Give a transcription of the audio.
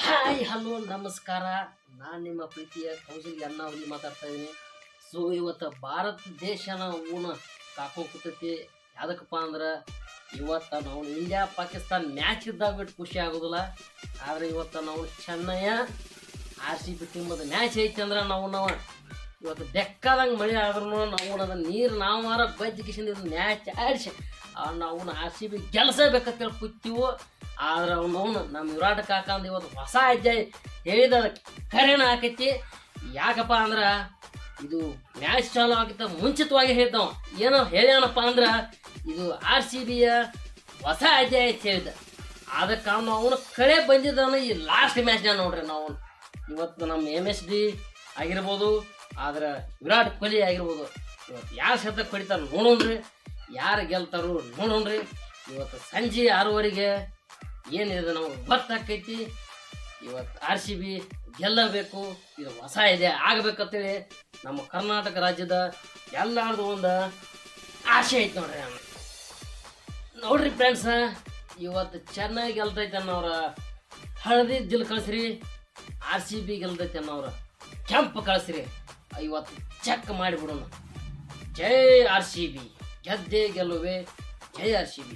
Hi hello ನಮಸ್ಕಾರ. ನಾನು ನಿಮ್ಮ ಪ್ರೀತಿಯ ಕೌಶಲ್ಯ ಅಣ್ಣಾವಳಿ ಮಾತಾಡ್ತಾ ಇದ್ದೀನಿ. ಸೊ ಇವತ್ತು ಭಾರತ ದೇಶನ ಊನ ಕಾಕೋಕತೈತಿ. ಯಾವುದಕ್ಕಪ್ಪ ಅಂದ್ರೆ ಇವತ್ತು ನಾವು ಇಂಡಿಯಾ ಪಾಕಿಸ್ತಾನ ಮ್ಯಾಚ್ ಇದ್ದಾಗ ಬಿಟ್ಟು ಖುಷಿ ಆಗೋದಿಲ್ಲ. ಆದರೆ ಇವತ್ತು ನಾವು ಚೆನ್ನೈಯ RCB ಟೀಮದ ಮ್ಯಾಚ್ ಐತಿ ಅಂದ್ರೆ ನಾವು ಇವತ್ತು ಬೆಕ್ಕಾದಂಗೆ ಮಳೆ ಆದ್ರೂ ನಾವು ಅದನ್ನು ನೀರು ನಾವು ಮಾರ ಬಜ್ಜಿಕಿಸಿಂದ ಮ್ಯಾಚ್ ಆಡಿಸಿ ನಾವು RCB ಗೆಲ್ಸಬೇಕಂತೇಳಿ ಕೂತೀವು. ಆದ್ರೆ ಅವನು ನಮ್ಮ ವಿರಾಟ್ ಕಾಕ ಅಂದು ಇವತ್ತು ಹೊಸ ಹೆಜ್ಜೆ ಹೇಳಿದ ಕರೆನ ಹಾಕೈತಿ. ಯಾಕಪ್ಪ ಅಂದ್ರೆ ಇದು ಮ್ಯಾಚ್ ಚಾಲು ಆಗಿದ್ದ ಮುಂಚಿತವಾಗಿ ಹೇಳ್ತಾವ ಏನೋ ಹೇಳ್ಯಾನಪ್ಪ ಅಂದ್ರೆ ಇದು RCBಯ ಹೊಸ ಹೆಜ್ಜೆ ಐತಿ ಹೇಳಿದ. ಅದಕ್ಕೆ ಅವನು ಕಳೆ ಬಂದಿದ್ದಾನೆ ಈ ಲಾಸ್ಟ್ ಮ್ಯಾಚ್ನ ನೋಡ್ರಿ. ನಾವು ಇವತ್ತು ನಮ್ಮ MSD ಆಗಿರ್ಬೋದು, ಆದ್ರೆ ವಿರಾಟ್ ಕೊಹ್ಲಿ ಆಗಿರ್ಬೋದು ಇವತ್ತು ಯಾರು ಶತಕ ಹೊಡಿತಾರೆ ನೋಡೋಣ್ರಿ, ಯಾರು ಗೆಲ್ತಾರೋ ನೋಡೋಣ್ರಿ. ಇವತ್ತು ಸಂಜೆ 6:30 ಏನಿದೆ ನಮಗೆ ಗೊತ್ತಾಕೈತಿ. ಇವತ್ತು RCB ಗೆಲ್ಲಬೇಕು, ಇದು ಹೊಸ ಇದೆ ಆಗಬೇಕಂತೇಳಿ ನಮ್ಮ ಕರ್ನಾಟಕ ರಾಜ್ಯದ ಎಲ್ಲರದು ಒಂದು ಆಸೆ ಐತಿ ನೋಡ್ರಿ. ನೋಡ್ರಿ ಫ್ರೆಂಡ್ಸ, ಇವತ್ತು ಚೆನ್ನಾಗಿ ಗೆಲ್ತೈತೆ ಅನ್ನೋರ ಹಳದಿ ದಿಲ್ ಕಳಿಸ್ರಿ, RCB ಗೆಲ್ತೈತೆ ಅನ್ನೋರ ಕೆಂಪು ಕಳಿಸ್ರಿ. ಇವತ್ತು ಚೆಕ್ ಮಾಡಿಬಿಡೋಣ. ಜೈ RCB, ಗೆದ್ದೇ ಗೆಲ್ಲುವೆ, ಜೈ RCB.